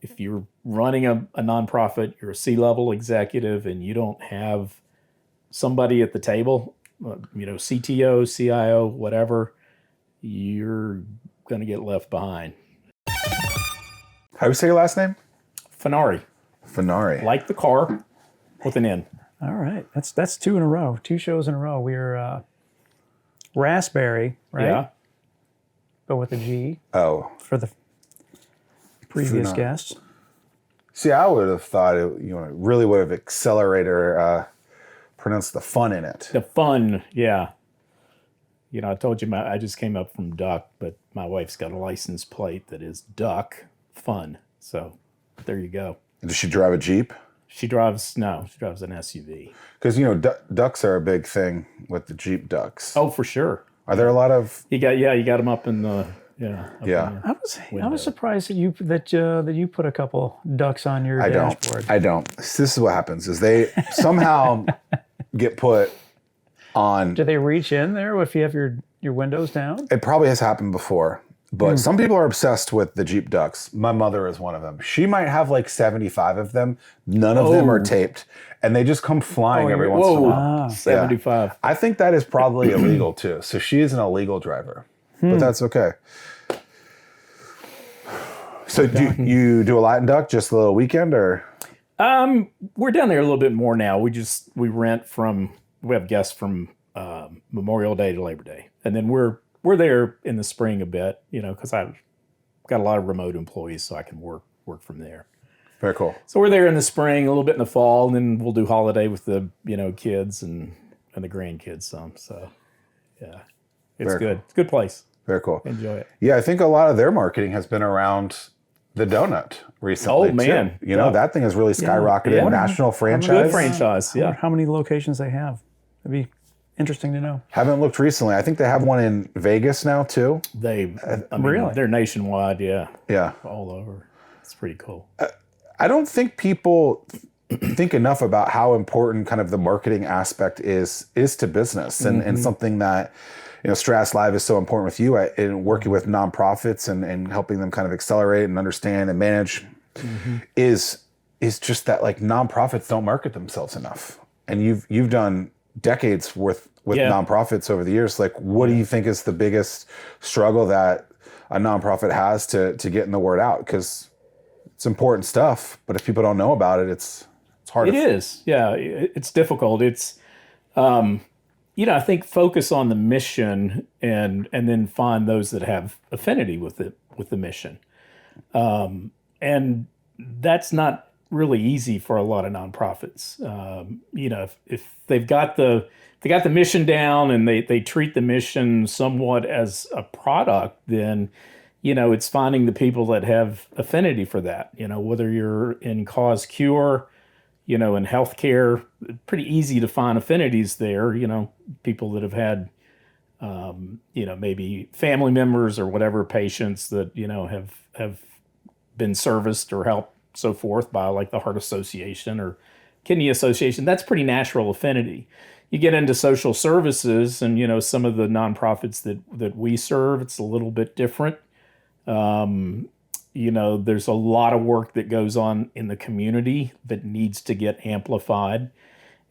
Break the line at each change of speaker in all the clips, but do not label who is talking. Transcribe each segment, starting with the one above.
if you're running a nonprofit, you're a C-level executive, and you don't have somebody at the table, CTO, CIO, whatever, you're going to get left behind.
How do you say your last name?
Funari.
Funari.
Like the car with an N.
All right. That's 2 in a row. 2 shows in a row. We're Raspberry, right?
Yeah.
But with a G.
Oh.
For the previous
Funari.
guests.
See, I would have thought it, really would have accelerator pronounced the fun in it.
The fun, yeah. I told you I just came up from Duck, but my wife's got a license plate that is Duck Fun. So there you go.
Does she drive a Jeep?
She drives an SUV.
Because, ducks are a big thing with the Jeep ducks.
Oh, for sure.
Are there a lot of...
You got them up in the... Yeah.
I was surprised that you put a couple ducks on your dashboard.
I don't. This is what happens, is they somehow get put on...
Do they reach in there if you have your windows down?
It probably has happened before. But some people are obsessed with the Jeep ducks. My mother is one of them. She might have like 75 of them. None of them are taped. And they just come flying every once in a while.
75.
Yeah. I think that is probably illegal too. So she is an illegal driver. But that's okay. So do you do a lot in Duck, just a little weekend, or?
We're down there a little bit more now. We have guests from Memorial Day to Labor Day. And then we're there in the spring a bit, because I've got a lot of remote employees, so I can work from there.
Very cool.
So we're there in the spring, a little bit in the fall, and then we'll do holiday with the kids and the grandkids some. So yeah, it's good. Cool. It's a good place.
Very cool.
Enjoy it.
Yeah, I think a lot of their marketing has been around the donut recently.
Oh man,
too. That thing has really skyrocketed.
Yeah.
National franchise.
Good franchise. Yeah.
How many locations they have? It'd be interesting to know.
Haven't looked recently. I think they have one in Vegas now too.
Really?
They're nationwide. Yeah.
Yeah.
All over. It's pretty cool.
I don't think people think enough about how important kind of the marketing aspect is to business, and something that StratusLIVE is so important with you in working with nonprofits and helping them kind of accelerate and understand and manage is just that, like, nonprofits don't market themselves enough, and you've done decades worth with nonprofits over the years. Like, what do you think is the biggest struggle that a nonprofit has to get the word out? Because it's important stuff, but if people don't know about it, it's hard.
It is. Yeah, it's difficult. It's, I think focus on the mission and then find those that have affinity with the mission. And that's not really easy for a lot of nonprofits. If they've got the mission down and they treat the mission somewhat as a product, then it's finding the people that have affinity for that. Whether you're in cause cure, in healthcare, pretty easy to find affinities there. People that have had, maybe family members or whatever, patients that have been serviced or helped, so forth, by like the Heart Association or Kidney Association. That's pretty natural affinity. You get into social services and some of the nonprofits that we serve, it's a little bit different. There's a lot of work that goes on in the community that needs to get amplified.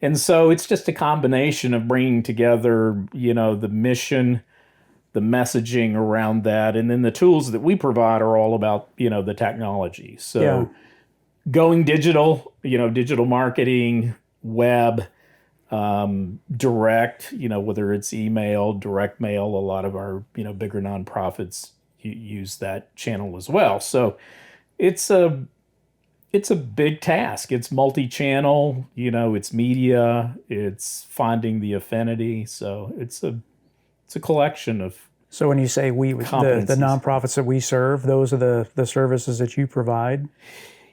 And so it's just a combination of bringing together, the mission, the messaging around that, and then the tools that we provide are all about, the technology. So going digital, digital marketing, web, direct, whether it's email, direct mail, a lot of our, bigger nonprofits use that channel as well. So it's a big task. It's multi-channel, it's media, it's finding the affinity. So it's a collection of.
So when you say the nonprofits that we serve, those are the services that you provide?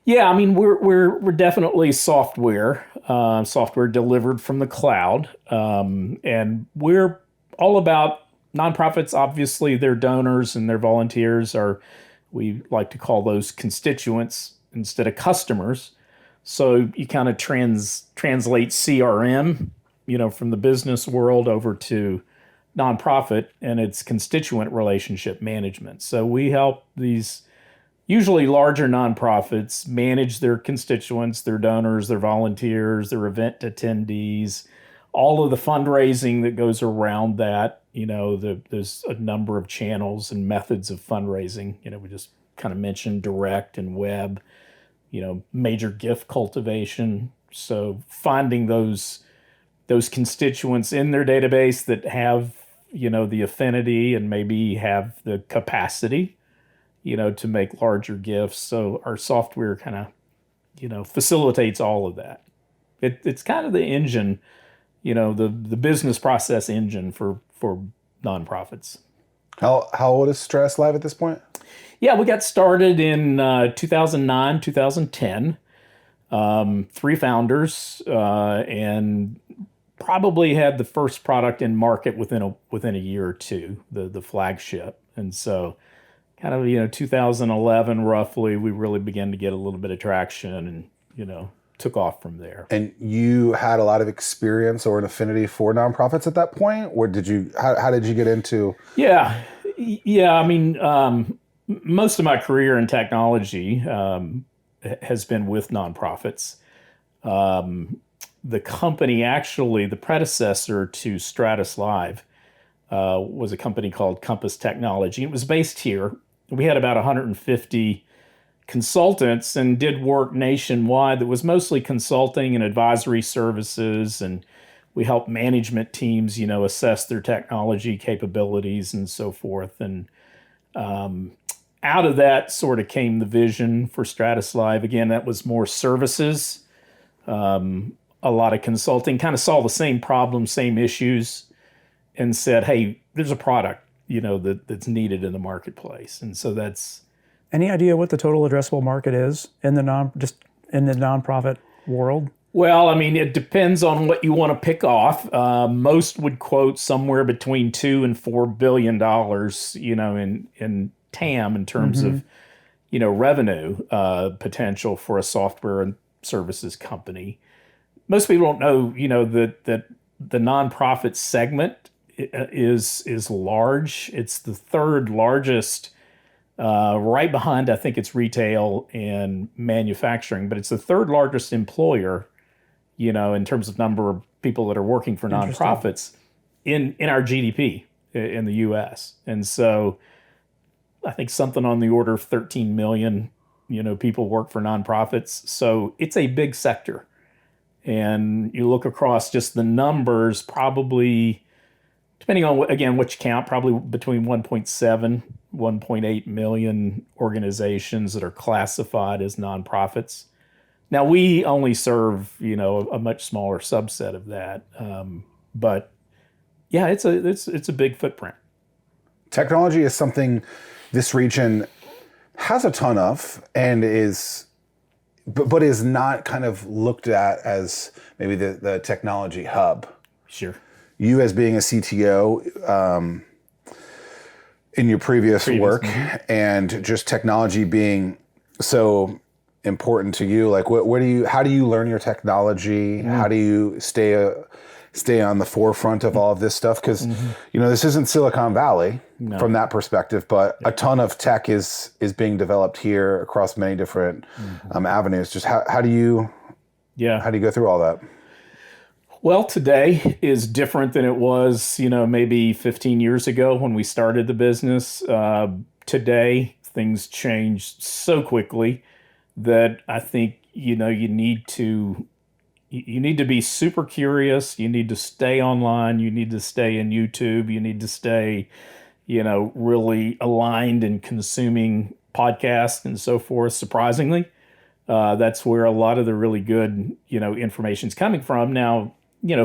Yeah, I mean, we're definitely software delivered from the cloud. And we're all about nonprofits. Obviously, their donors and their volunteers we like to call those constituents instead of customers. So you kind of translate CRM, from the business world over to nonprofit, and it's constituent relationship management. So we help these, usually larger nonprofits manage their constituents, their donors, their volunteers, their event attendees, all of the fundraising that goes around that. There's a number of channels and methods of fundraising. We just kind of mentioned direct and web, major gift cultivation. So finding those constituents in their database that have, the affinity and maybe have the capacity, to make larger gifts. So our software kind of, facilitates all of that. It's kind of the engine, the business process engine for nonprofits.
How old is StratusLIVE at this point?
Yeah, we got started in 2009, 2010. 3 founders, and probably had the first product in market within a year or two, the flagship. And so kind of, 2011 roughly, we really began to get a little bit of traction and, took off from there.
And you had a lot of experience or an affinity for nonprofits at that point? Or how did you get into?
Yeah. I mean, most of my career in technology has been with nonprofits. The company, actually, the predecessor to StratusLIVE, was a company called Compass Technology. It was based here. We had about 150 consultants and did work nationwide that was mostly consulting and advisory services. And we helped management teams, assess their technology capabilities and so forth. And out of that sort of came the vision for StratusLIVE. Again, that was more services, a lot of consulting, kind of saw the same problems, same issues, and said, hey, there's a product, that's needed in the marketplace. And so that's...
Any idea what the total addressable market is in the nonprofit world?
Well, I mean, it depends on what you want to pick off. Most would quote somewhere between $2 and $4 billion, in TAM in terms of, revenue potential for a software and services company. Most people don't know, that the nonprofit segment is large. It's the third largest, right behind, I think it's retail and manufacturing, but it's the third largest employer, in terms of number of people that are working for nonprofits in our GDP in the U.S. And so I think something on the order of 13 million, people work for nonprofits. So it's a big sector. And you look across just the numbers, probably, depending on, again, which count, probably between 1.7, 1.8 million organizations that are classified as nonprofits. Now, we only serve, a much smaller subset of that. But yeah, it's a big footprint.
Technology is something this region has a ton of and but is not kind of looked at as maybe the technology hub.
Sure.
You as being a CTO in your previous work, and just technology being so important to you, like how do you learn your technology? How do you stay on the forefront of all of this stuff? Because this isn't Silicon Valley from that perspective, but a ton of tech is being developed here across many different avenues. Just how do you go through all that?
Well, today is different than it was, maybe 15 years ago when we started the business. Today, things changed so quickly that I think, you need to be super curious. You need to stay online. You need to stay in YouTube. You need to stay, really aligned in consuming podcasts and so forth. Surprisingly, that's where a lot of the really good, information is coming from. Now,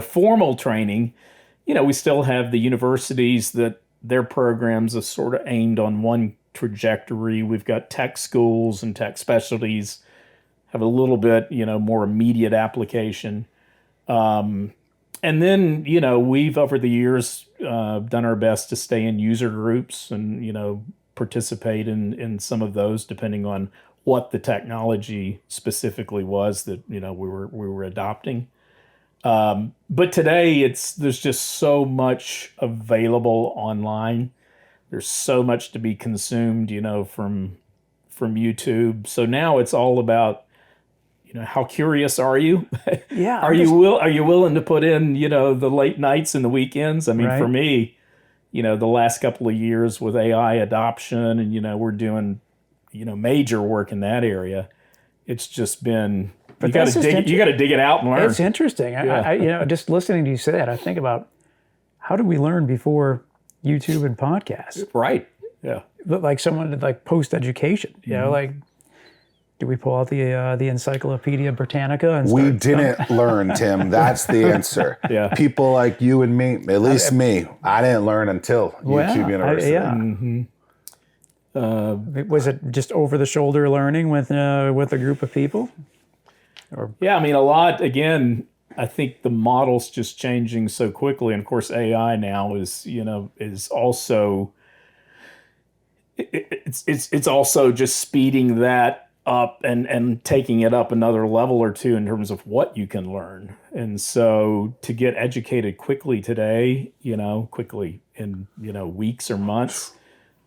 formal training, we still have the universities that their programs are sort of aimed on one trajectory. We've got tech schools and tech specialties have a little bit, more immediate application. And then, we've over the years done our best to stay in user groups and, participate in some of those depending on what the technology specifically was that, we were adopting. But today there's just so much available online. There's so much to be consumed, from from YouTube. So now it's all about, how curious are you?
Yeah.
Are you willing to put in, the late nights and the weekends? I mean, for
Right.
me, the last couple of years with AI adoption and, we're doing, major work in that area. It's just been, you got to dig it out and learn.
It's interesting.
Yeah.
I just listening to you say that, I think about how did we learn before YouTube and podcasts?
Right. Yeah.
But like someone did like post-education, like, do we pull out the Encyclopedia Britannica and
We
start
didn't learn, Tim. That's the answer.
Yeah.
People like you and me, at least me, I didn't learn until YouTube University.
Was it just over-the-shoulder learning with a group of people?
Yeah, I mean, a lot, again, I think the model's just changing so quickly. And of course, AI now is also, it's also just speeding that up and taking it up another level or two in terms of what you can learn. And so to get educated quickly today, quickly in, weeks or months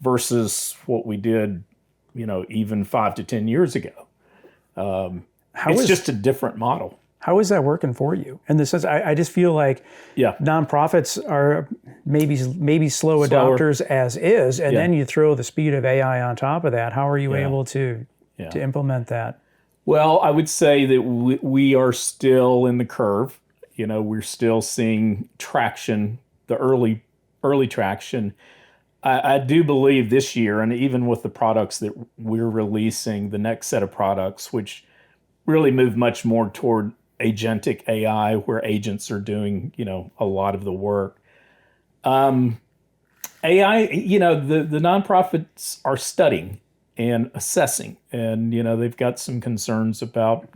versus what we did, even 5 to 10 years ago. It's just a different model.
How is that working for you? In the sense, I just feel like nonprofits are maybe slow adopters as is, and then you throw the speed of AI on top of that. How are you able to implement that?
Well, I would say that we are still in the curve. We're still seeing traction, the early traction. I do believe this year, and even with the products that we're releasing, the next set of products, which really move much more toward agentic AI, where agents are doing, a lot of the work. AI, the nonprofits are studying and assessing, and, they've got some concerns about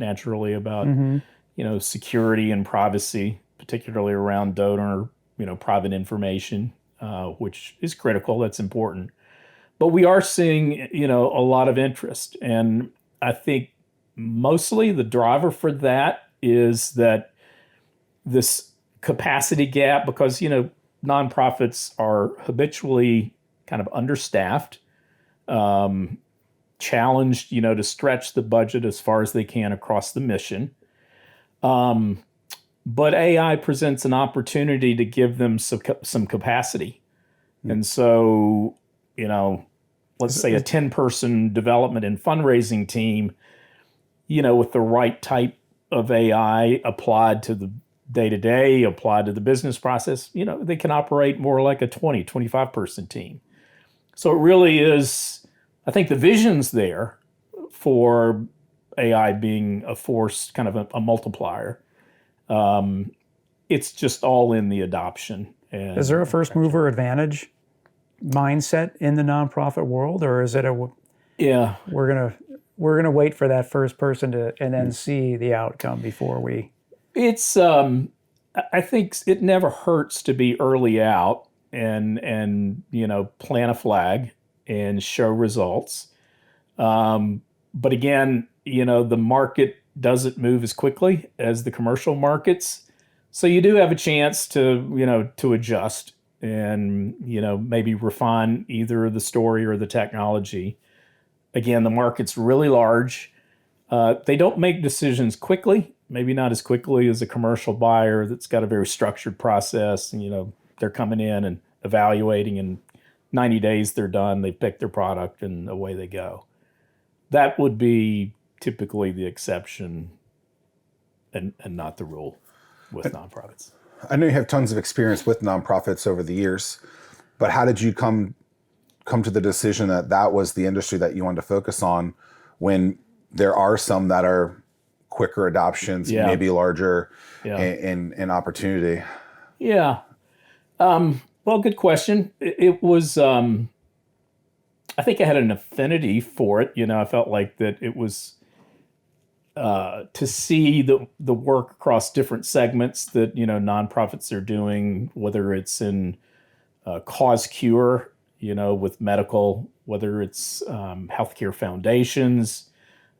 security and privacy, particularly around donor, private information, which is critical. That's important. But we are seeing, a lot of interest. And I think mostly the driver for that is that this capacity gap, because, nonprofits are habitually kind of understaffed, challenged, to stretch the budget as far as they can across the mission. But AI presents an opportunity to give them some capacity. And so, let's say a 10-person development and fundraising team, with the right type of AI applied to the day-to-day, applied to the business process, they can operate more like a 20, 25-person team. So it really is, I think the vision's there for AI being a force, kind of a multiplier. It's just all in the adoption. And
is there a first mover advantage mindset in the nonprofit world, or is it we're gonna wait for that first person and then see the outcome before we?
It's I think it never hurts to be early out and plant a flag and show results. But again, the market doesn't move as quickly as the commercial markets. So you do have a chance to adjust and, maybe refine either the story or the technology. Again, the market's really large. They don't make decisions quickly, maybe not as quickly as a commercial buyer that's got a very structured process. And, they're coming in and evaluating, and 90 days they're done. They pick their product and away they go. That would be typically the exception and not the rule with nonprofits.
I know you have tons of experience with nonprofits over the years, but how did you come to the decision that was the industry that you wanted to focus on, when there are some that are quicker adoptions, maybe larger in opportunity?
Yeah. Well, good question. It was, I think I had an affinity for it. I felt like that it was, to see the work across different segments that, nonprofits are doing, whether it's in cause cure, with medical, whether it's healthcare foundations,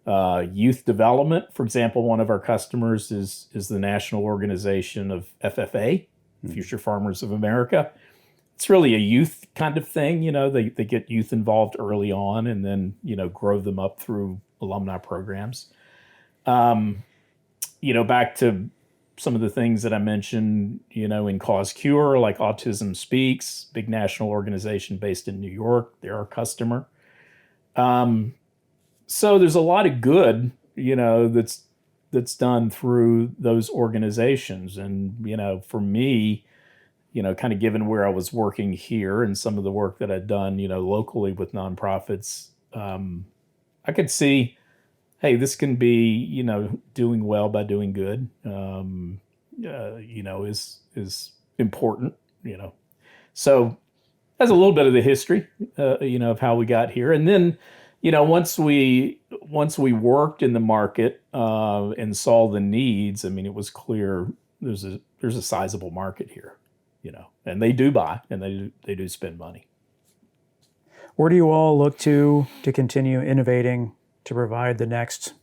youth development. For example, one of our customers is the national organization of FFA, Future Farmers of America. it's really a youth kind of thing. They get youth involved early on and then, grow them up through alumni programs. Back to some of the things that I mentioned, in Cause Cure, like Autism Speaks, big national organization based in New York. They're our customer. So there's a lot of good, that's done through those organizations. And, for me, kind of given where I was working here and some of the work that I'd done, locally with nonprofits, I could see, hey, this can be, doing well by doing good, is important, So that's a little bit of the history, of how we got here. And then, once we worked in the market and saw the needs, I mean, it was clear there's a sizable market here, and they do buy and they do spend money.
Where do you all look to continue innovating to provide the next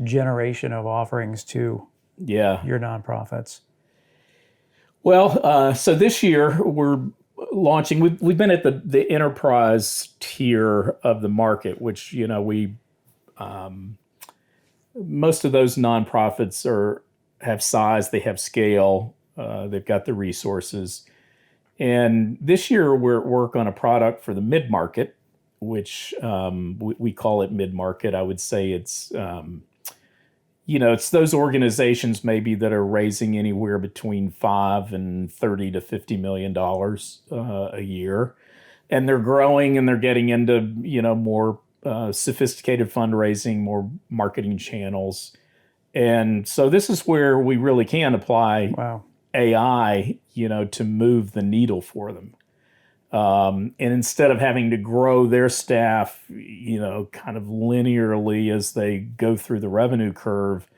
generation of offerings to your nonprofits?
Well, so this year we're launching. We've been at the enterprise tier of the market, which we most of those nonprofits have size, they have scale, they've got the resources, and this year we're at work on a product for the mid market, which we call it mid market. I would say it's it's those organizations maybe that are raising anywhere between $5 and $30 to $50 million a year. And they're growing and they're getting into, more sophisticated fundraising, more marketing channels. And so this is where we really can apply AI, to move the needle for them. And instead of having to grow their staff, kind of linearly as they go through the revenue curve,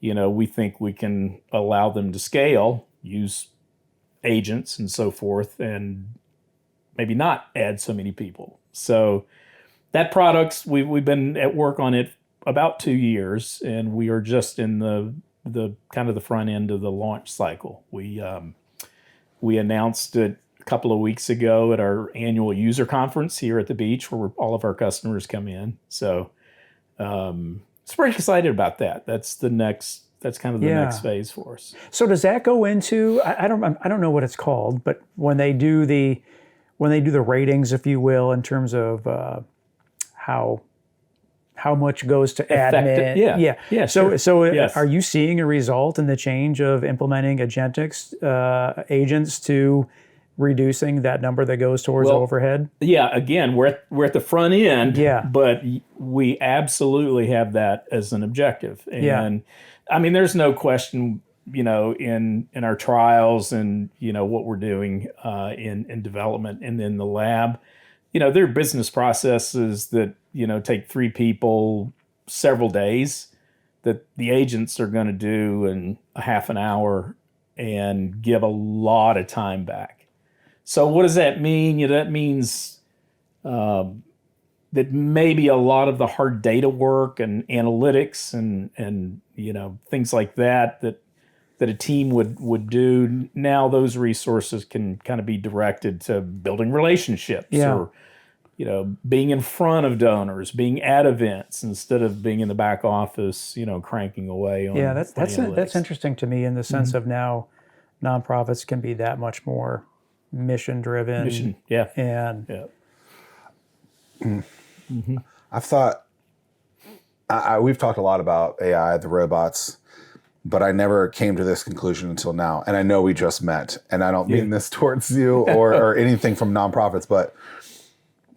we think we can allow them to scale, use agents and so forth, and maybe not add so many people. So that product, we've been at work on it about 2 years, and we are just in the kind of the front end of the launch cycle. We announced it couple of weeks ago at our annual user conference here at the beach, where all of our customers come in. So it's pretty excited about that. That's kind of the next phase for us.
So does that go into, I don't know what it's called, but when they do the ratings, if you will, in terms of how much goes to admin?
Yeah.
So
Yes.
Are you seeing a result in the change of implementing agentics agents to reducing that number that goes towards overhead?
Yeah, again, we're at the front end,
Yeah.
but we absolutely have that as an objective. And I mean, there's no question, in our trials and, what we're doing in development and in the lab, there are business processes that, take 3 people several days that the agents are going to do in a half an hour and give a lot of time back. So what does that mean? That means that maybe a lot of the hard data work and analytics and things like that a team would do, now those resources can kind of be directed to building relationships or being in front of donors, being at events instead of being in the back office, cranking away on.
Yeah, that's interesting to me in the sense of now nonprofits can be that much more mission driven.
I've thought we've talked a lot about AI, the robots, but I never came to this conclusion until now. And I know we just met, and I don't mean this towards you or anything from nonprofits, but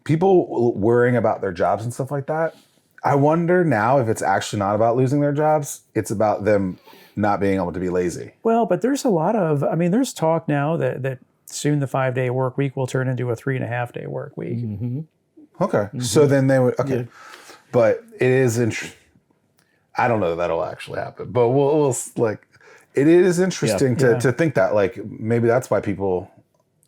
people worrying about their jobs and stuff like that. I wonder now if it's actually not about losing their jobs. It's about them not being able to be lazy.
Well, but there's there's talk now that soon the 5-day work week will turn into a 3.5-day work week.
Mm-hmm.
Okay. Mm-hmm. So then they would, okay. Yeah. But it is I don't know that that'll actually happen, but we'll it is interesting to think that maybe that's why people,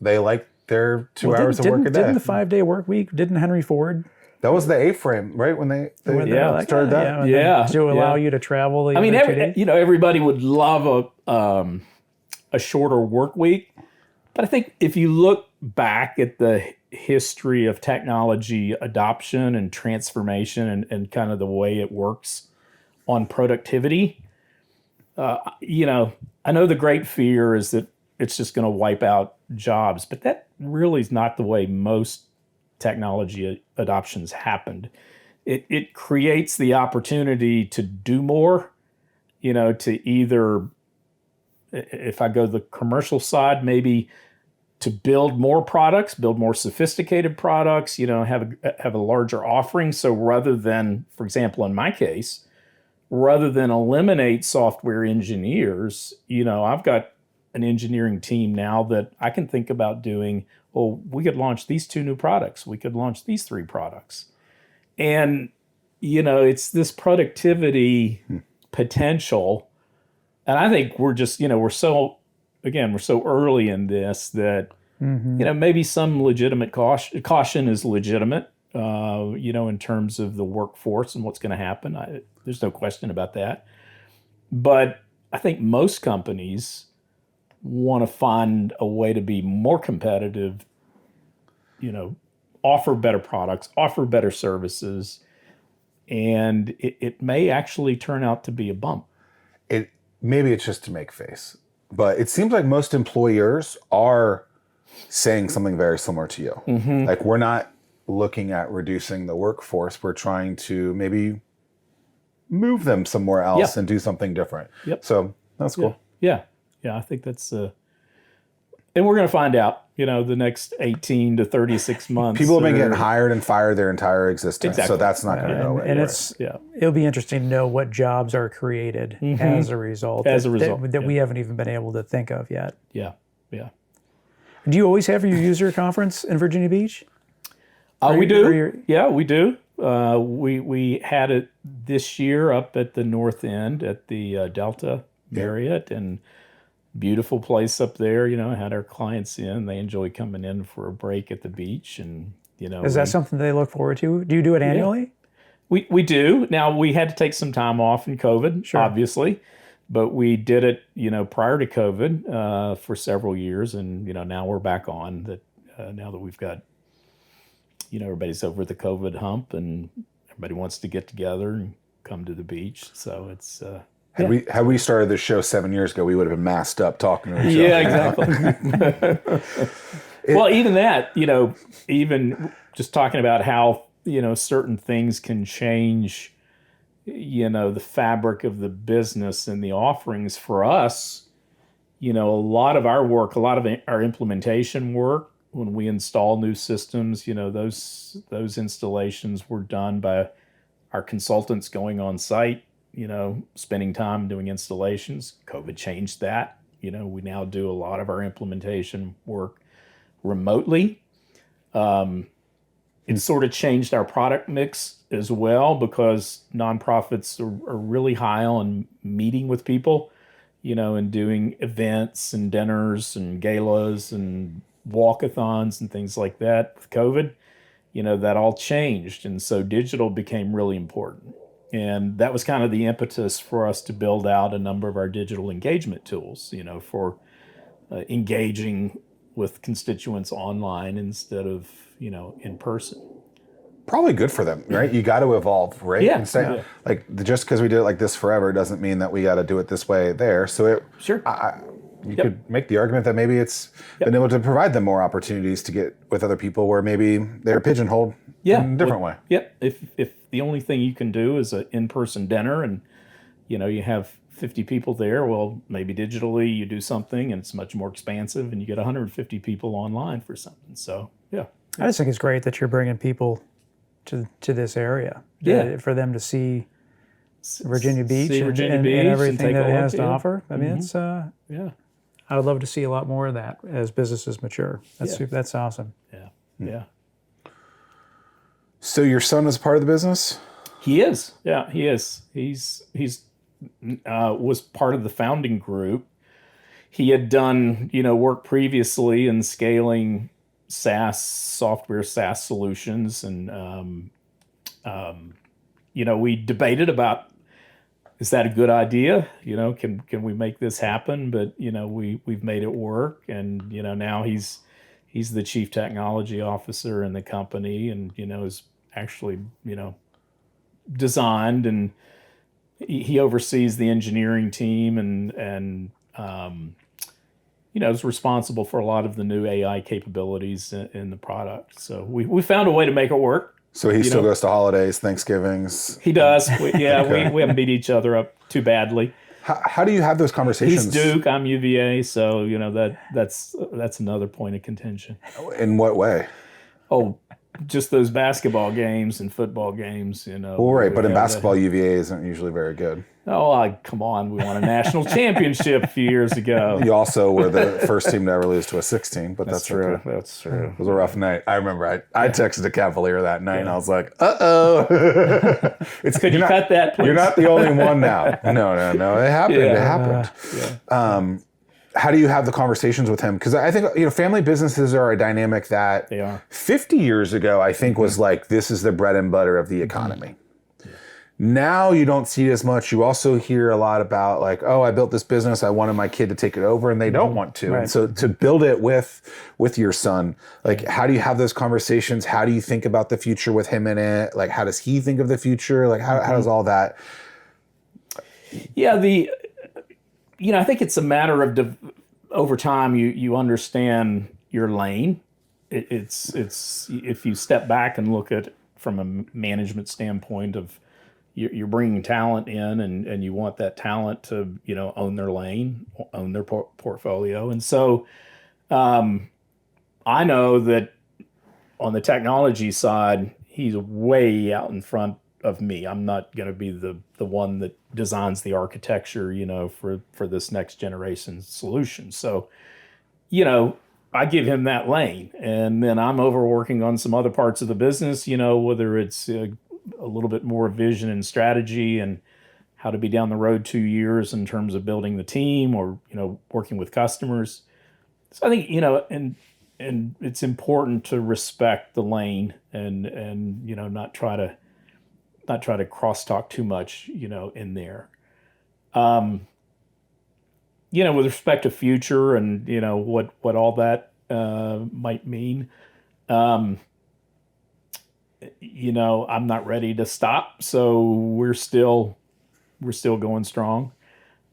they like their 2 hours of work a day.
Didn't the 5-day work week, didn't Henry Ford?
That was the A-frame, right? When they started that?
To allow you to travel.
I mean, everybody would love a shorter work week, But I think if you look back at the history of technology adoption and transformation and kind of the way it works on productivity, I know the great fear is that it's just going to wipe out jobs, but that really is not the way most technology adoptions happened. It creates the opportunity to do more, to either, if I go the commercial side, maybe to build more products, build more sophisticated products, have a larger offering. So rather than, for example, in my case, rather than eliminate software engineers, I've got an engineering team now that I can think about doing, well, we could launch these 2 new products. We could launch these 3 products. And, it's this productivity potential. And I think we're just, we're so early in this that, maybe some legitimate caution is legitimate, in terms of the workforce and what's going to happen. There's no question about that. But I think most companies want to find a way to be more competitive, offer better products, offer better services, and it may actually turn out to be a bump.
Maybe it's just to make face, but it seems like most employers are saying something very similar to you.
Mm-hmm.
Like, we're not looking at reducing the workforce. We're trying to maybe move them somewhere else and do something different.
Yep.
So that's cool.
Yeah. I think that's, and we're going to find out, the next 18 to 36 months.
People have been getting hired and fired their entire existence.
Exactly.
So that's not going to go away.
And it'll be interesting to know what jobs are created as a result. That we haven't even been able to think of yet.
Yeah.
Do you always have your user conference in Virginia Beach?
We do. Yeah, we do. We had it this year up at the North End at the Delta Marriott, and beautiful place up there. Had our clients in. They enjoy coming in for a break at the beach, and
Is that something they look forward to? Do you do it annually?
We do. Now, we had to take some time off in COVID, obviously, but we did it, prior to COVID for several years, and now we're back on that. Now that we've got, everybody's over the COVID hump, and everybody wants to get together and come to the beach. So it's
Had we started this show 7 years ago, we would have been masked up talking to each other.
Yeah, exactly. Well, even that, even just talking about how, certain things can change, the fabric of the business and the offerings for us. A lot of our work, a lot of our implementation work, when we install new systems, those installations were done by our consultants going on site, spending time doing installations. COVID changed that. We now do a lot of our implementation work remotely. It sort of changed our product mix as well, because nonprofits are really high on meeting with people, and doing events and dinners and galas and walkathons and things like that. With COVID, that all changed. And so digital became really important. And that was kind of the impetus for us to build out a number of our digital engagement tools, for engaging with constituents online instead of, in person.
Probably good for them, right? You got to evolve, right?
Yeah.
Like, just because we did it like this forever doesn't mean that we got to do it this way there. So you could make the argument that maybe it's been able to provide them more opportunities to get with other people where maybe they're pigeonholed in a different way.
Yep. If the only thing you can do is an in-person dinner and, you have 50 people there, well, maybe digitally you do something and it's much more expansive and you get 150 people online for something. So, yeah.
I just think it's great that you're bringing people to this area. For them to see Virginia Beach, and everything that it has to offer. I mean, it's I would love to see a lot more of that as businesses mature. That's awesome.
Yeah.
So your son is part of the business?
He is. Yeah, he is. He's was part of the founding group. He had done, work previously in scaling SaaS solutions, and we debated about is that a good idea? Can we make this happen? But we've made it work, and now he's the chief technology officer in the company, and is actually designed, and he oversees the engineering team, and is responsible for a lot of the new AI capabilities in the product. So we found a way to make it work.
So he still goes to holidays, Thanksgivings.
He does. We haven't beat each other up too badly.
How do you have those conversations?
He's Duke, I'm UVA, so that's another point of contention.
In what way?
Oh, just those basketball games and football games,
Well, right, but in basketball, UVA isn't usually very good.
Oh, come on. We won a national championship a few years ago.
You also were the first team to ever lose to a 16, but that's
true.
Okay.
That's true.
It was a rough night. I remember I texted a Cavalier that night, and I was like, uh-oh.
Could you cut that, please?
You're not the only one now. No. It happened. It happened. How do you have the conversations with him? Because I think family businesses are a dynamic that
they are.
50 years ago, I think, was like, this is the bread and butter of the economy. Yeah. Now you don't see it as much. You also hear a lot about like, oh, I built this business, I wanted my kid to take it over, and they don't want to. Right. And so to build it with your son, like, how do you have those conversations? How do you think about the future with him in it? Like, how does he think of the future? Like, how does all that?
Yeah, I think it's a matter of over time you understand your lane. It's if you step back and look at it from a management standpoint of you're bringing talent in, and you want that talent to own their lane, own their portfolio. And so I know that on the technology side, he's way out in front of me. I'm not going to be the one that designs the architecture, for this next generation solution. So, I give him that lane, and then I'm overworking on some other parts of the business, whether it's a little bit more vision and strategy and how to be down the road 2 years in terms of building the team or, working with customers. So I think, and it's important to respect the lane and not try to crosstalk too much, in there. With respect to future and, what all that might mean, I'm not ready to stop. So we're still going strong.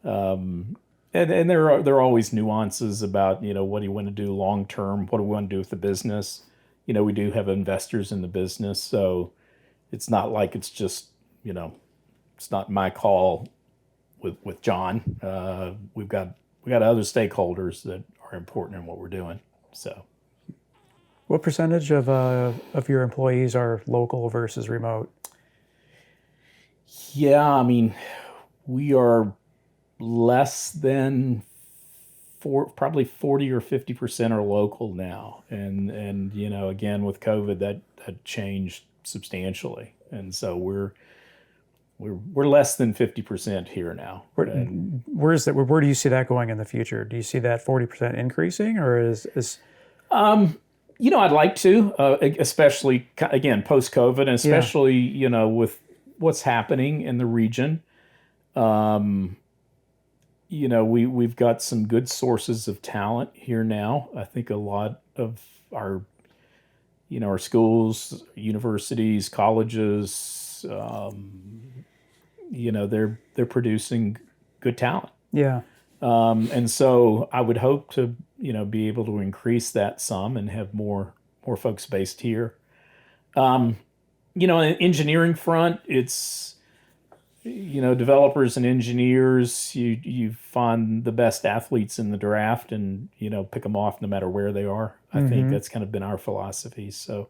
And there are always nuances about, what do you want to do long term? What do we want to do with the business? We do have investors in the business, so it's not like it's just, it's not my call with John. We've got other stakeholders that are important in what we're doing. So,
what percentage of your employees are local versus remote?
Yeah, I mean, we are less than probably 40 or 50% are local now, and again with COVID that changed substantially, and so we're less than 50% here now.
Where is that? Where do you see that going in the future? Do you see that 40% increasing, or is?
I'd like to, especially again post COVID, and especially with what's happening in the region. We've got some good sources of talent here now. I think a lot of our schools, universities, colleges, they're producing good talent.
Yeah.
And so I would hope to, be able to increase that some and have more folks based here. On the engineering front, it's, developers and engineers, you find the best athletes in the draft and, pick them off no matter where they are. I think that's kind of been our philosophy. So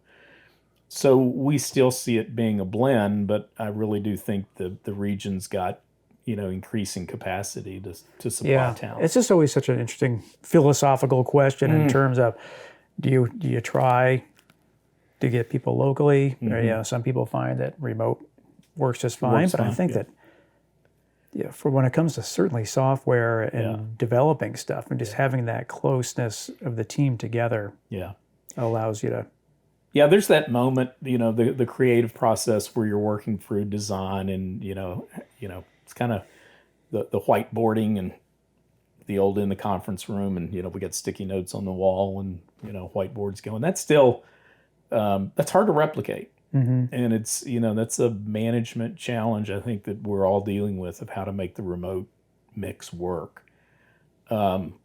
we still see it being a blend, but I really do think the region's got, increasing capacity to supply talent.
It's just always such an interesting philosophical question in terms of, do you try to get people locally? Or, some people find that remote works just fine, I think that for when it comes to certainly software and developing stuff and just having that closeness of the team together allows you to.
Yeah, there's that moment, the creative process where you're working through design and, it's kind of the whiteboarding and the old in the conference room, and we got sticky notes on the wall and whiteboards going. That's still that's hard to replicate, and it's that's a management challenge I think that we're all dealing with, of how to make the remote mix work. Having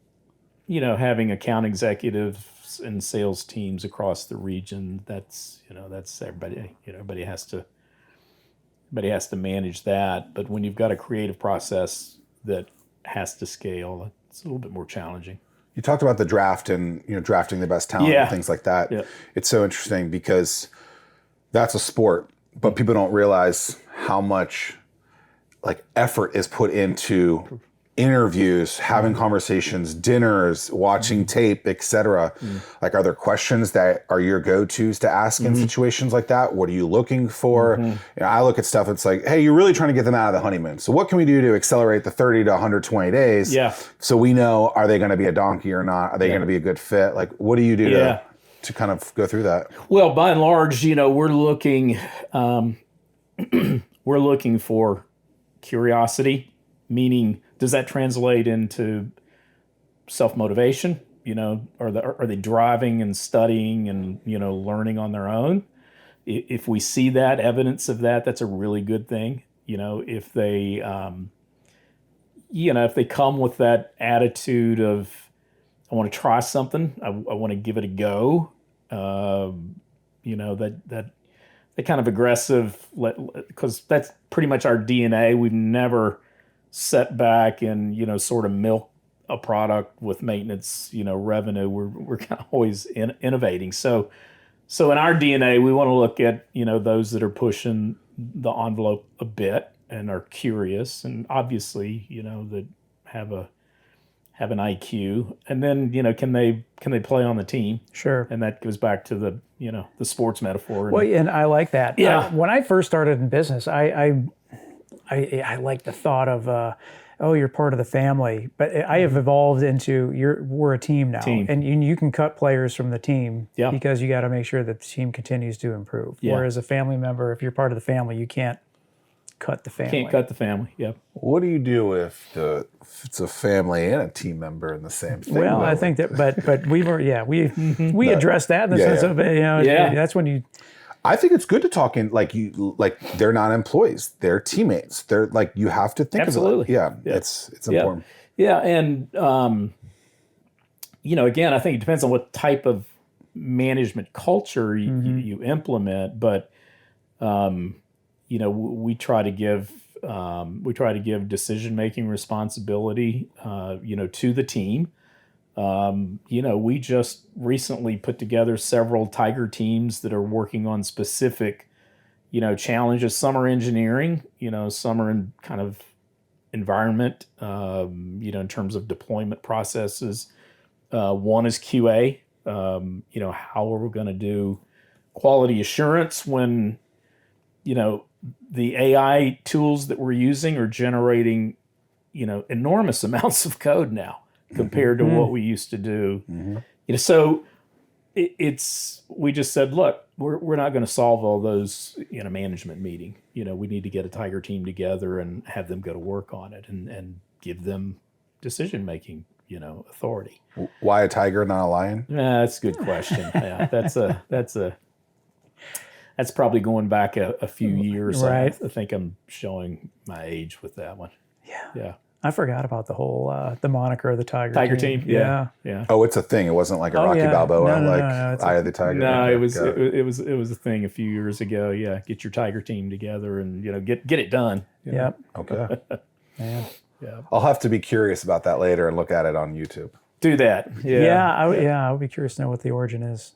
account executives and sales teams across the region, that's everybody. Everybody has to manage that. But when you've got a creative process that has to scale, it's a little bit more challenging.
You talked about the draft and drafting the best talent and things like that. Yeah. It's so interesting because that's a sport, but people don't realize how much effort is put into interviews, having conversations, dinners, watching tape, etc. Are there questions that are your go-tos to ask in situations like that? What are you looking for? I look at stuff, it's like, hey, you're really trying to get them out of the honeymoon. So what can we do to accelerate the 30 to 120 days? Yeah. So we know, are they going to be a donkey or not? Are they going to be a good fit? What do you do to kind of go through that?
Well, by and large, we're looking for curiosity, meaning, does that translate into self-motivation? Are they driving and studying and learning on their own? If we see that evidence of that, that's a really good thing. If they if they come with that attitude of, I want to try something, I want to give it a go, that kind of aggressive, because that's pretty much our DNA. We've never set back and sort of milk a product with maintenance revenue. We're kind of always innovating. So in our DNA, we want to look at those that are pushing the envelope a bit and are curious, and obviously that have an IQ, and then can they play on the team? Sure. And that goes back to the the sports metaphor.
Well, and I like that. Yeah. When I first started in business, I like the thought of, you're part of the family. But I have evolved into, we're a team now. And you can cut players from the team because you got to make sure that the team continues to improve. Yeah. Whereas a family member, if you're part of the family, you can't cut the family.
Can't cut the family, yep.
What do you do if it's a family and a team member in the same thing?
Well, I think that, but we addressed that in the sense of, that's when you...
I think it's good to talk in they're not employees, they're teammates. They're you have to think
Absolutely.
of it. Yeah, it's important.
Yeah, and again, I think it depends on what type of management culture you implement, but we try to give decision making responsibility to the team. We just recently put together several Tiger teams that are working on specific, challenges. Some are engineering, some are in kind of environment, in terms of deployment processes. One is QA, how are we going to do quality assurance when, the AI tools that we're using are generating, enormous amounts of code now compared to what we used to do. So we just said, look, we're not going to solve all those in a management meeting. We need to get a Tiger team together and have them go to work on it and give them decision-making, authority.
Why a tiger, not a lion?
That's a good question. Yeah, that's probably going back a few years. Right. I think I'm showing my age with that one. Yeah.
I forgot about the whole the moniker of the
Tiger team. Yeah.
Oh, it's a thing. It wasn't like a Rocky Balboa, Eye of the Tiger.
No, it was a thing a few years ago. Yeah, get your Tiger team together and get it done.
Yep.
Okay.
Yeah.
I'll have to be curious about that later and look at it on YouTube.
Do that.
I would be curious to know what the origin is.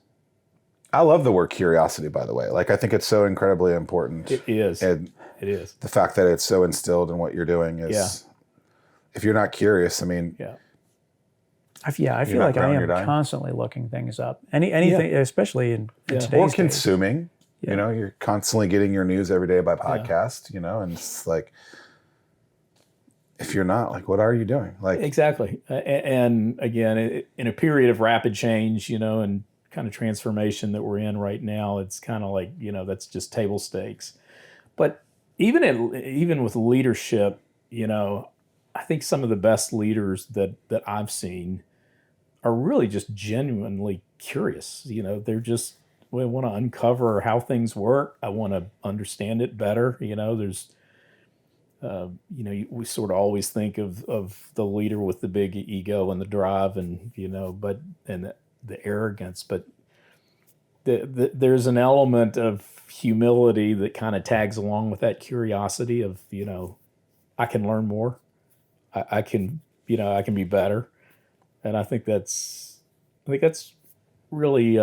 I love the word curiosity, by the way. I think it's so incredibly important.
It is.
And
it is.
The fact that it's so instilled in what you're doing is, if you're not curious, I mean...
I feel like I am constantly looking things up. Anything, especially in today's
Or consuming. Yeah. You're constantly getting your news every day by podcast, and it's like... If you're not, what are you doing?
Exactly. And again, in a period of rapid change, and kind of transformation that we're in right now, it's kind of that's just table stakes. But even with leadership, I think some of the best leaders that I've seen are really just genuinely curious. They're just, we want to uncover how things work. I want to understand it better. There's, we sort of always think of the leader with the big ego and the drive and, and the arrogance, but there's an element of humility that kind of tags along with that curiosity of, I can learn more. I can be better. And I think that's really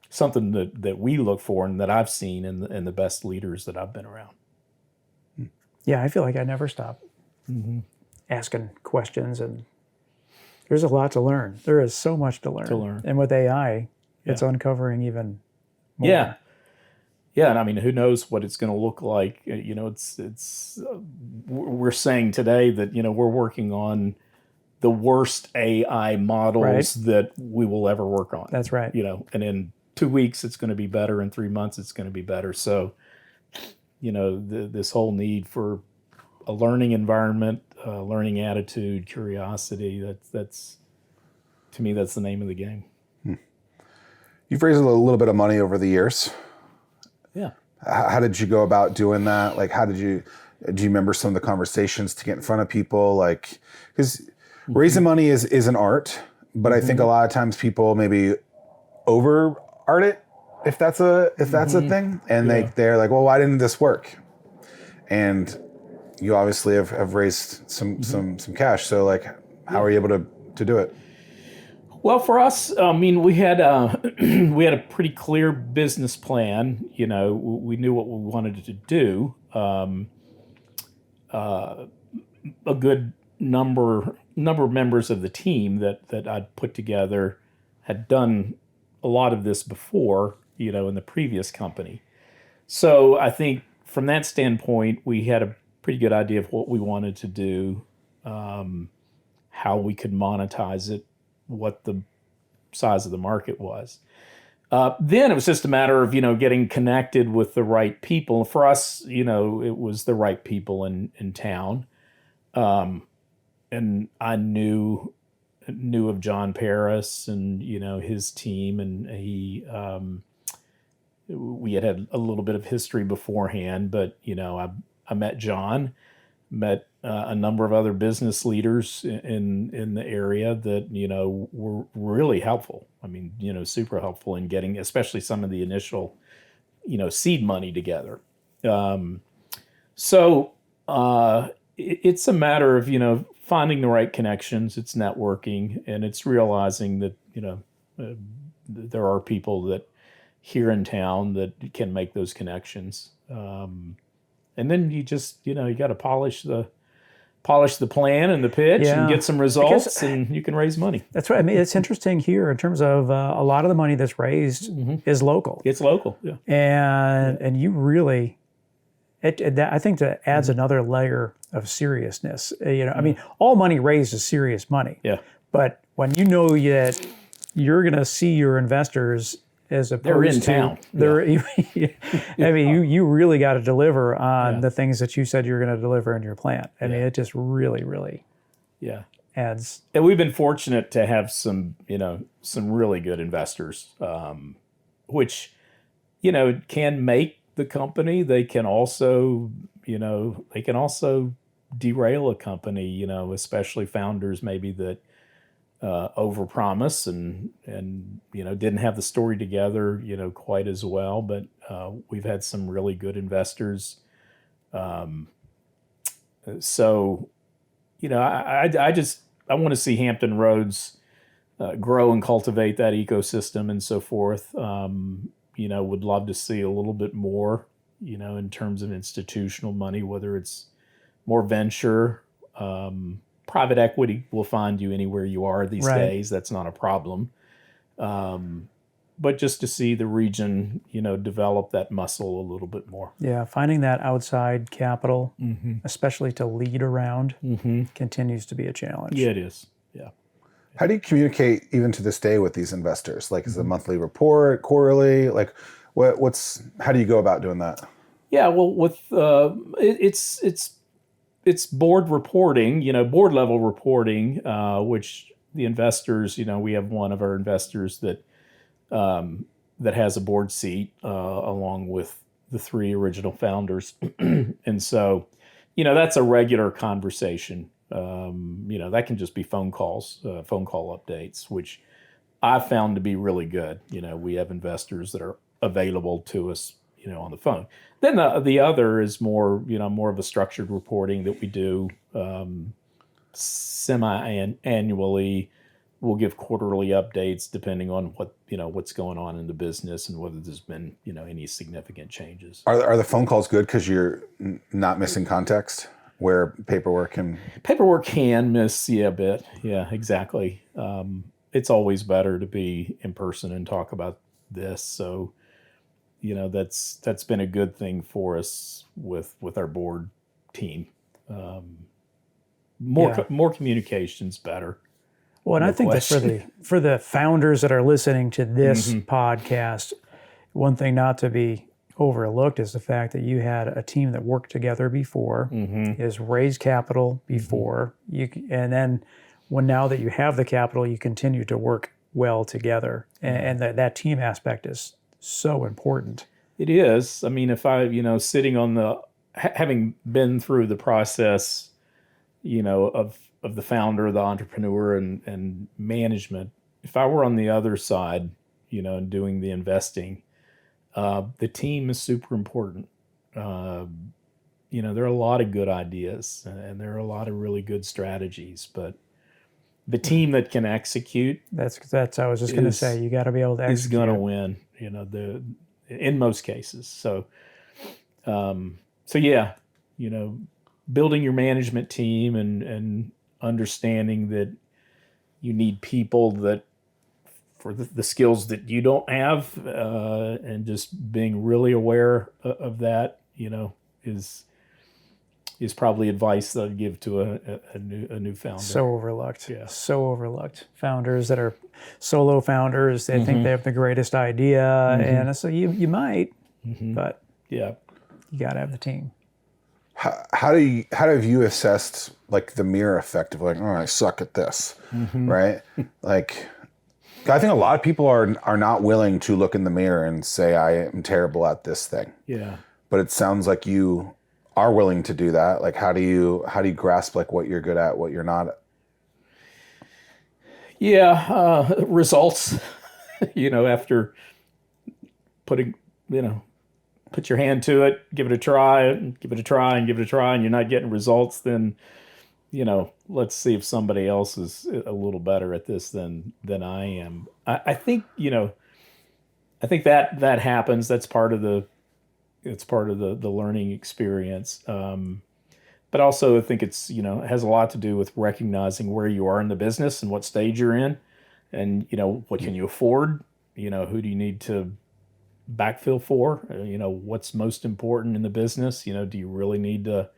something that we look for and that I've seen in the best leaders that I've been around.
Yeah, I feel like I never stop asking questions, and there's a lot to learn. There is so much to learn. And with AI, it's uncovering even more.
Yeah, and I mean, who knows what it's going to look like? It's we're saying today that we're working on the worst AI models that we will ever work on.
That's right.
And in 2 weeks it's going to be better. In 3 months it's going to be better. So, this whole need for a learning environment, learning attitude, curiosity. That's to me, that's the name of the game.
You've raised a little bit of money over the years.
Yeah.
How did you go about doing that? Like, do you remember some of the conversations to get in front of people? Like, because raising money is an art, but I think a lot of times people maybe over art it, if that's a thing, and they're like, well, why didn't this work? And you obviously have raised some cash. So like, how are you able to do it?
Well, for us, I mean, we had a pretty clear business plan. We knew what we wanted to do. A good number of members of the team that I'd put together had done a lot of this before, in the previous company. So I think from that standpoint, we had a pretty good idea of what we wanted to do, how we could monetize it, what the size of the market was. Then it was just a matter of, getting connected with the right people. For us, it was the right people in town. And I knew of John Paris and, his team, and we had a little bit of history beforehand, but, I met John, met a number of other business leaders in the area that, were really helpful. I mean, super helpful in getting, especially some of the initial, seed money together. So it's a matter of, finding the right connections. It's networking, and it's realizing that, there are people that here in town that can make those connections. And then you just, you got to polish the plan and the pitch and get some results, and you can raise money.
That's right. I mean, it's interesting here in terms of a lot of the money that's raised is local.
It's local, yeah.
And you really, I think that adds another layer of seriousness. I mean, all money raised is serious money.
Yeah.
But when you know that you're going to see your investors as opposed
they're in town.
I mean, you really got to deliver on the things that you said you're going to deliver in your plan. I mean, it just really, really adds.
And we've been fortunate to have some really good investors, which, can make the company. They can also, derail a company, especially founders maybe that overpromise and didn't have the story together quite as well, but we've had some really good investors. So I want to see Hampton Roads grow and cultivate that ecosystem and so forth. Would love to see a little bit more in terms of institutional money, whether it's more venture. Private equity will find you anywhere you are these days. That's not a problem. But just to see the region, develop that muscle a little bit more.
Yeah, finding that outside capital, especially to lead around, continues to be a challenge.
Yeah, it is. Yeah.
How do you communicate even to this day with these investors? Like, is it a monthly report, quarterly? Like, how do you go about doing that?
Yeah, well, with it's it's board reporting, board level reporting, which the investors, we have one of our investors that has a board seat along with the three original founders, and so that's a regular conversation. That can just be phone call updates, which I found to be really good. We have investors that are available to us, on the phone. Then the other is more of a structured reporting that we do semi-annually. We'll give quarterly updates depending on what's going on in the business and whether there's been any significant changes.
Are the phone calls good because you're not missing context? Where paperwork can
miss a bit. Yeah, exactly. It's always better to be in person and talk about this. So, that's been a good thing for us with our board team. More communication's better.
Well, and I think that for the founders that are listening to this podcast, one thing not to be overlooked is the fact that you had a team that worked together before, is raised capital before, and then now that you have the capital, you continue to work well together, and that team aspect is so important.
It is. I mean, if I, sitting on having been through the process, of the founder, the entrepreneur, and management, if I were on the other side, and doing the investing, the team is super important. There are a lot of good ideas and there are a lot of really good strategies, but the team that can execute,
that's I was just going to say, you got to be able to execute.
Is going to win, in most cases. So yeah, building your management team and understanding that you need people that for the skills that you don't have, and just being really aware of that, is probably advice that I'd give to a new founder.
So overlooked. Yeah. So overlooked. Founders that are solo founders, they think they have the greatest idea, and so you might, but
yeah,
you got to have the team.
How have you assessed like the mirror effect of like, oh, I suck at this, right? Like, I think a lot of people are not willing to look in the mirror and say, I am terrible at this thing.
Yeah.
But it sounds like you are willing to do that. Like, how do you grasp like what you're good at, what you're not?
Yeah. Results, after putting, put your hand to it, give it a try, and you're not getting results, then, let's see if somebody else is a little better at this than I am. I think, I think that happens. That's part of the learning experience. But also I think it's, it has a lot to do with recognizing where you are in the business and what stage you're in, and, what can you afford? Who do you need to backfill for? What's most important in the business? Do you really need to,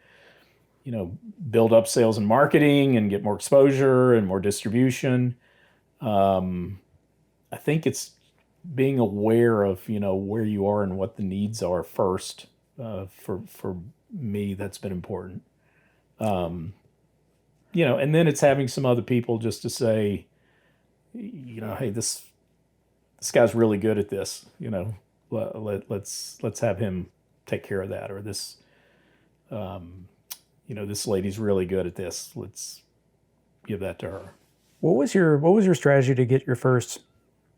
build up sales and marketing and get more exposure and more distribution? I think it's being aware of, where you are and what the needs are first. For me, that's been important. And then it's having some other people just to say, hey, this guy's really good at this, let's have him take care of that, or this, this lady's really good at this. Let's give that to her.
What was your strategy to get your first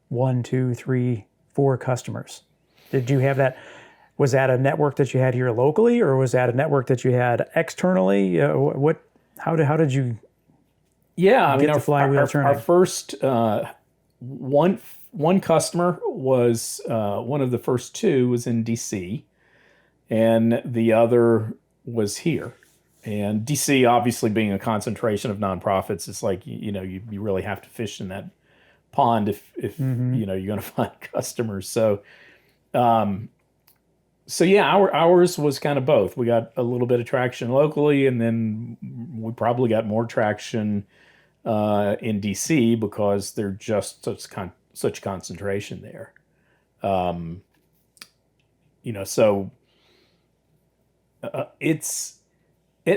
1, 2, 3, 4 customers? Did you have that? Was that a network that you had here locally, or was that a network that you had externally? How did you?
Yeah,
get the flywheel turning?
Our first one customer was one of the first 2 was in DC, and the other was here. And DC, obviously being a concentration of nonprofits, it's like you really have to fish in that pond if you're going to find customers. So, ours was kind of both. We got a little bit of traction locally, and then we probably got more traction in DC because they're just such concentration there.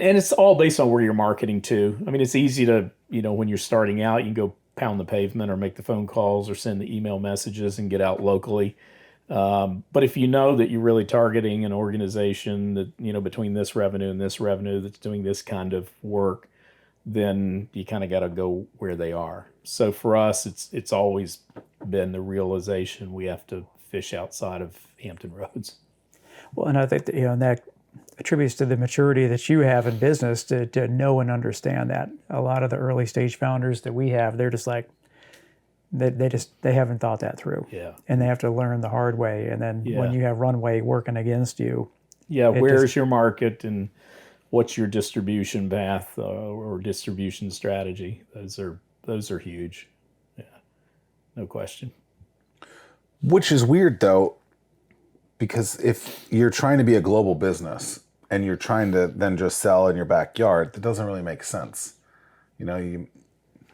And it's all based on where you're marketing to. I mean, it's easy to, when you're starting out, you can go pound the pavement or make the phone calls or send the email messages and get out locally. But if you know that you're really targeting an organization that, between this revenue and this revenue that's doing this kind of work, then you kind of got to go where they are. So for us, it's always been the realization we have to fish outside of Hampton Roads.
Well, and I think that, and that attributes to the maturity that you have in business to know and understand that. A lot of the early stage founders that we have, they're just like, they haven't thought that through.
Yeah.
And they have to learn the hard way. And then when you have runway working against you.
Yeah, where's your market and what's your distribution path or distribution strategy? Those are huge. Yeah, no question.
Which is weird though, because if you're trying to be a global business and you're trying to then just sell in your backyard, that doesn't really make sense.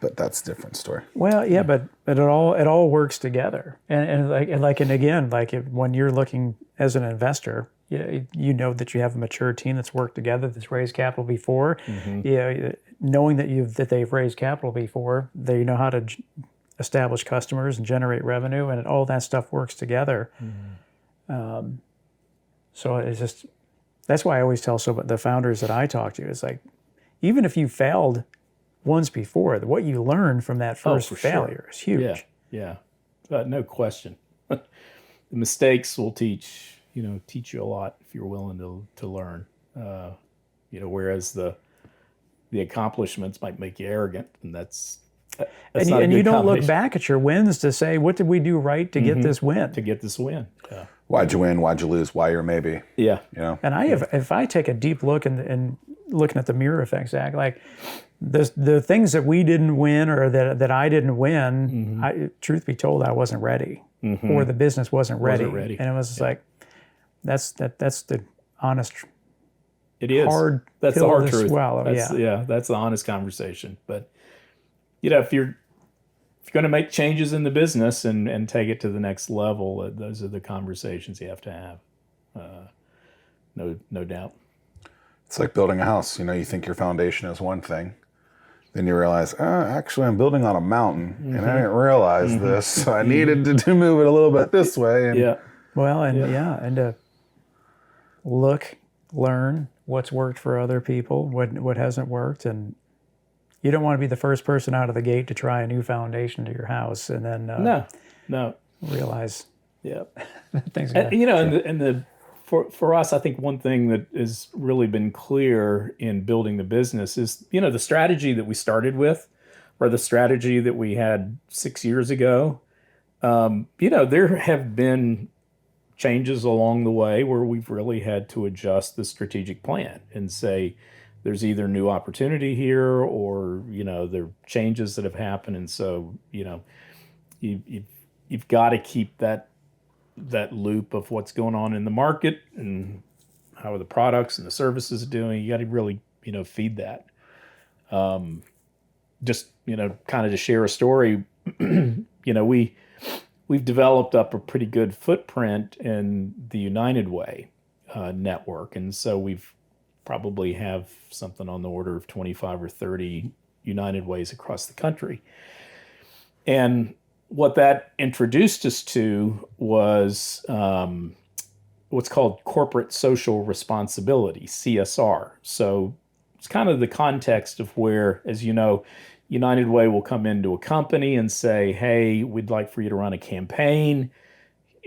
But that's a different story.
Well, yeah, but it all works together. And again, when you're looking as an investor, you know that you have a mature team that's worked together, that's raised capital before. Mm-hmm. Knowing that they've raised capital before, they know how to establish customers and generate revenue, and all that stuff works together. Mm-hmm. So it's just, that's why I always tell the founders that I talk to, it's like, even if you failed once before, what you learn from that first failure is huge.
Yeah, no question. The mistakes will teach you a lot if you're willing to learn. Whereas the accomplishments might make you arrogant, and that's
and you don't look back at your wins to say, what did we do right to get this win?
To get this win. Yeah.
Why'd you win? Why'd you lose? Why you're maybe?
Yeah.
And if I take a deep look and looking at the mirror effect, Zach, like the things that we didn't win or that I didn't win, mm-hmm. Truth be told, I wasn't ready, mm-hmm. or the business wasn't ready. And it was just like, that's the honest.
It is. That's the hard truth.
Swallow.
That's the honest conversation. But if you're going to make changes in the business and take it to the next level, those are the conversations you have to have. No doubt.
It's like building a house. You think your foundation is one thing. Then you realize, actually, I'm building on a mountain, mm-hmm. and I didn't realize mm-hmm. this, so I needed to move it a little bit this way. And
Well, and to look, learn what's worked for other people, what hasn't worked, and you don't want to be the first person out of the gate to try a new foundation to your house, and then
no
realize things.
For us, I think one thing that has really been clear in building the business is, the strategy that we started with, or the strategy that we had 6 years ago. There have been changes along the way where we've really had to adjust the strategic plan and say, there's either new opportunity here or, there are changes that have happened. And so, you've got to keep that loop of what's going on in the market and how are the products and the services doing. You got to really, feed that. Just, kind of to share a story, we've developed up a pretty good footprint in the United Way network. And so we've probably have something on the order of 25 or 30 United Ways across the country. And what that introduced us to was what's called corporate social responsibility, CSR. So it's kind of the context of where, as you know, United Way will come into a company and say, hey, we'd like for you to run a campaign.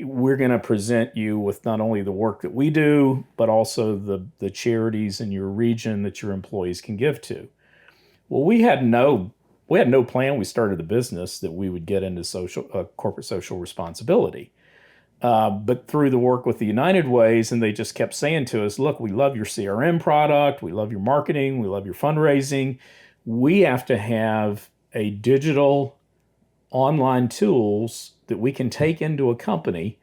We're going to present you with not only the work that we do, but also the charities in your region that your employees can give to. Well, we had no plan. We started the business that we would get into corporate social responsibility. But through the work with the United Ways, and they just kept saying to us, look, we love your CRM product. We love your marketing. We love your fundraising. We have to have a digital online tools that we can take into a company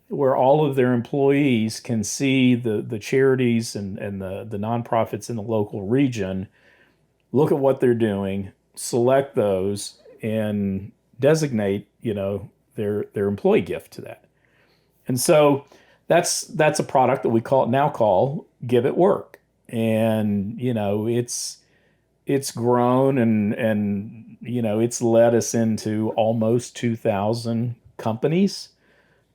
where all of their employees can see the charities and the nonprofits in the local region, look at what they're doing, select those, and designate, their employee gift to that. And so that's a product that we call Give It Work. and it's grown and it's led us into almost 2,000 companies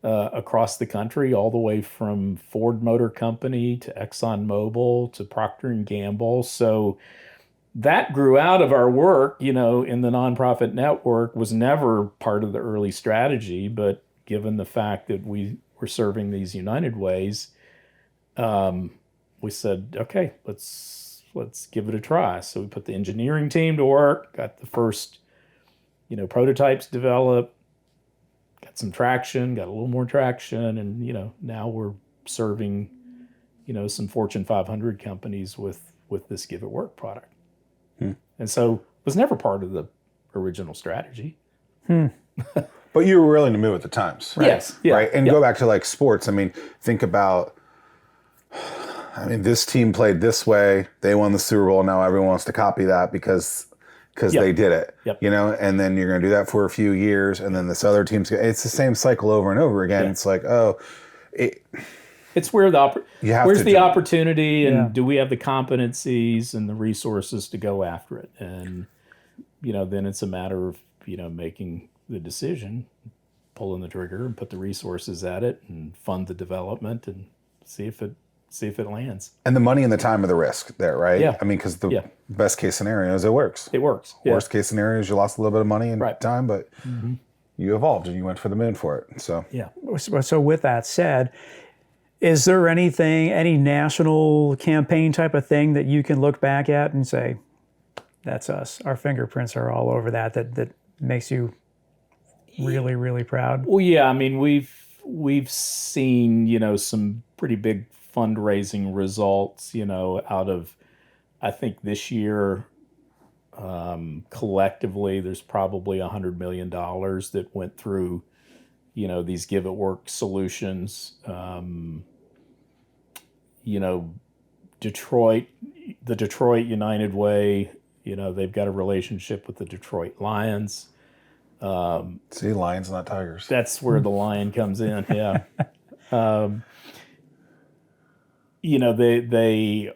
across the country, all the way from Ford Motor Company to ExxonMobil to Procter and Gamble. So that grew out of our work, in the nonprofit network, was never part of the early strategy, but given the fact that we were serving these United Ways, we said, okay, let's give it a try. So we put the engineering team to work, got the first, prototypes developed, got some traction, got a little more traction, and now we're serving, some Fortune 500 companies with this Give It Work product. And so it was never part of the original strategy.
But you were willing to move with the times, right?
Yes. Yeah.
Right. And go back to like sports. I mean, think about, this team played this way. They won the Super Bowl. Now everyone wants to copy that because they did it, and then you're going to do that for a few years. And then this other team's, it's the same cycle over and over again. Yeah. It's like,
it's where where's the opportunity, and do we have the competencies and the resources to go after it? And, then it's a matter of, making the decision, pulling the trigger and put the resources at it and fund the development and see if it lands.
And the money and the time are the risk there, right?
Yeah.
I mean, because the best case scenario is it works.
It works.
Worst case scenario is you lost a little bit of money and time, but you evolved and you went for the moon for it. So
So with that said, is there any national campaign type of thing that you can look back at and say, that's us, our fingerprints are all over that makes you really, really proud?
Well, yeah, I mean, we've seen, some pretty big fundraising results, out of, I think this year, collectively, there's probably $100 million that went through, these Give It Work solutions. Detroit, the Detroit United Way, they've got a relationship with the Detroit Lions.
See, lions, not tigers.
That's where the lion comes in. Yeah. We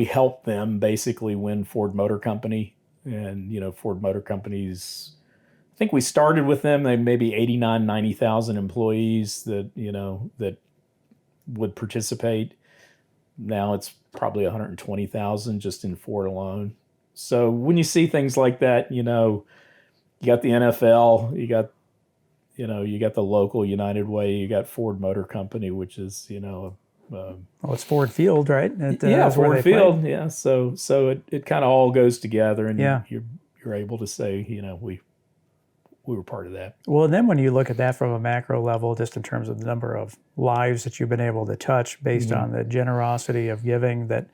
help them basically win Ford Motor Company, and, Ford Motor Company's, I think we started with them. They maybe 89, 90,000 employees that would participate. Now it's probably 120,000 just in Ford alone. So when you see things like that, you got the NFL, you got the local United Way, you got Ford Motor Company, which is,
it's Ford Field, right?
Ford Field. Yeah. So it kind of all goes together, and you're able to say, we were part of that.
Well, and then when you look at that from a macro level, just in terms of the number of lives that you've been able to touch based on the generosity of giving that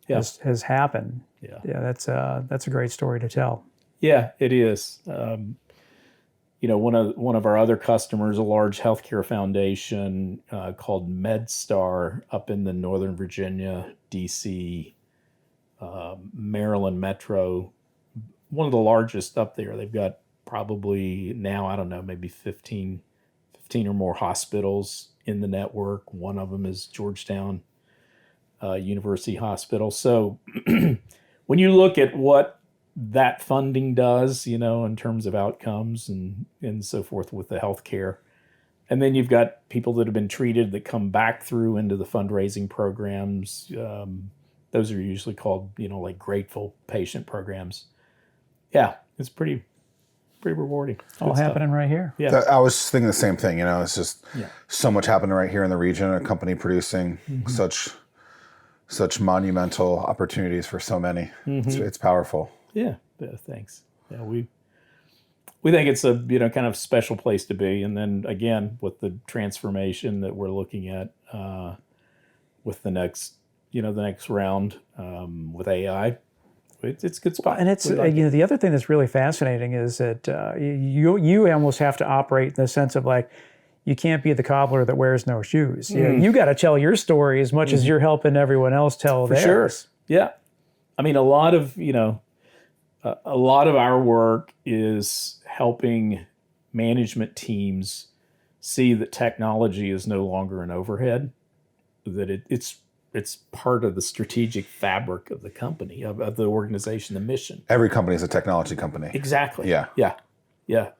has happened. Yeah, that's a great story to tell.
Yeah, it is. One of our other customers, a large healthcare foundation called MedStar up in the Northern Virginia, D.C., Maryland Metro, one of the largest up there. They've got probably now, I don't know, maybe 15 or more hospitals in the network. One of them is Georgetown University Hospital. So when you look at what that funding does, in terms of outcomes and so forth with the healthcare, and then you've got people that have been treated that come back through into the fundraising programs. Those are usually called, like grateful patient programs. Yeah, it's pretty rewarding.
All happening right here.
Yeah.
I was thinking the same thing. It's just so much happening right here in the region. A company producing such monumental opportunities for so many. It's powerful.
Yeah. Thanks. Yeah, we think it's a kind of special place to be. And then again, with the transformation that we're looking at with the next round with AI. It's a good spot.
And it's the other thing that's really fascinating is that you almost have to operate in the sense of like, you can't be the cobbler that wears no shoes. You got to tell your story as much as you're helping everyone else tell theirs.
Sure. Yeah. I mean, a lot of our work is helping management teams see that technology is no longer an overhead, that it's part of the strategic fabric of the company, of the organization, the mission.
Every company is a technology company.
Exactly.
Yeah.
Yeah.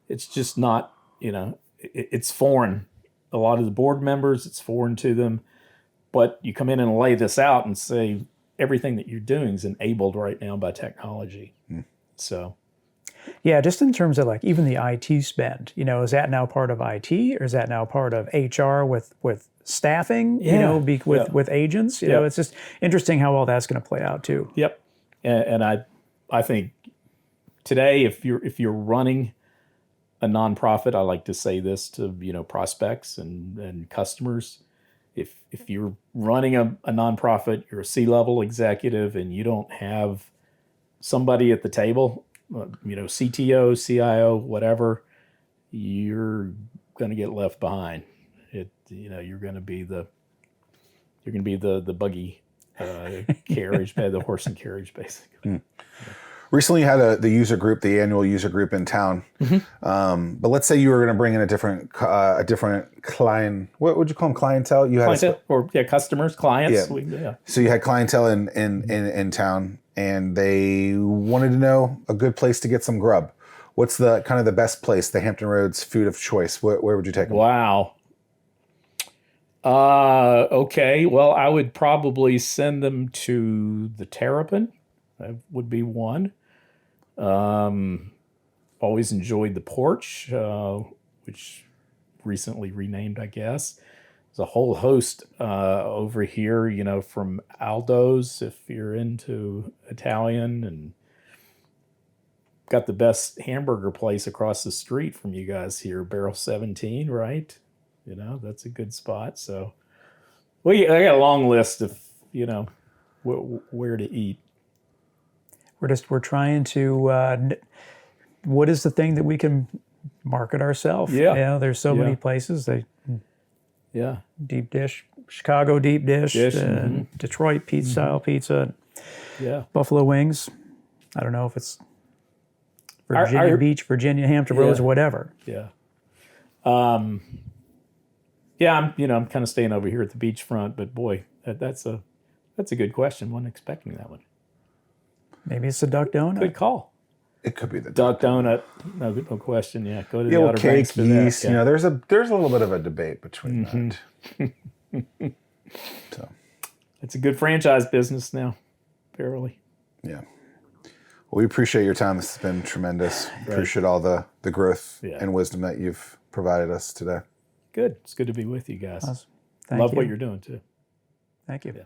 It's just not, it's foreign. A lot of the board members, it's foreign to them. But you come in and lay this out and say everything that you're doing is enabled right now by technology. So.
Yeah, just in terms of like even the IT spend, is that now part of IT, or is that now part of HR with staffing, with agents? It's just interesting how all that's going to play out too.
Yep. And I think today, if you're running a nonprofit, I like to say this to, prospects and customers. If you're running a nonprofit, you're a C-level executive and you don't have somebody at the table, CTO, CIO, whatever, you're going to get left behind. You're going to be the buggy carriage, the horse and carriage, basically.
Recently, you had the user group, the annual user group in town. But let's say you were going to bring in a different client. What would you call them? Clientele? You had
customers, clients.
Yeah. So you had clientele in town, and they wanted to know a good place to get some grub. What's the kind of the best place? The Hampton Roads food of choice. Where would you take them?
Wow. Okay. Well, I would probably send them to the Terrapin. That would be one. Always enjoyed the Porch, which recently renamed, I guess. There's a whole host over here, from Aldo's, if you're into Italian, and got the best hamburger place across the street from you guys here, Barrel 17, right? That's a good spot. So, I got a long list of, where to eat.
We're trying to, what is the thing that we can market ourselves?
Yeah.
There's so many places. Deep dish, Chicago deep dish, Detroit pizza style pizza. Yeah. Buffalo wings. I don't know if it's Virginia Beach, Virginia, Hampton Roads, whatever.
Yeah. I'm kind of staying over here at the beachfront, but boy, that's a good question. Wasn't expecting that one.
Maybe it's the Duck Donut.
Good call.
It could be the
Duck Donut. No question. Yeah, go to the Outer
cake,
Banks for
yeast.
that. Yeah.
There's a little bit of a debate between that. So
it's a good franchise business now, barely.
Yeah. Well, we appreciate your time. This has been tremendous. Right. Appreciate all the growth and wisdom that you've provided us today.
Good. It's good to be with you guys.
Awesome.
Love what you're doing too.
Thank you.
Yeah.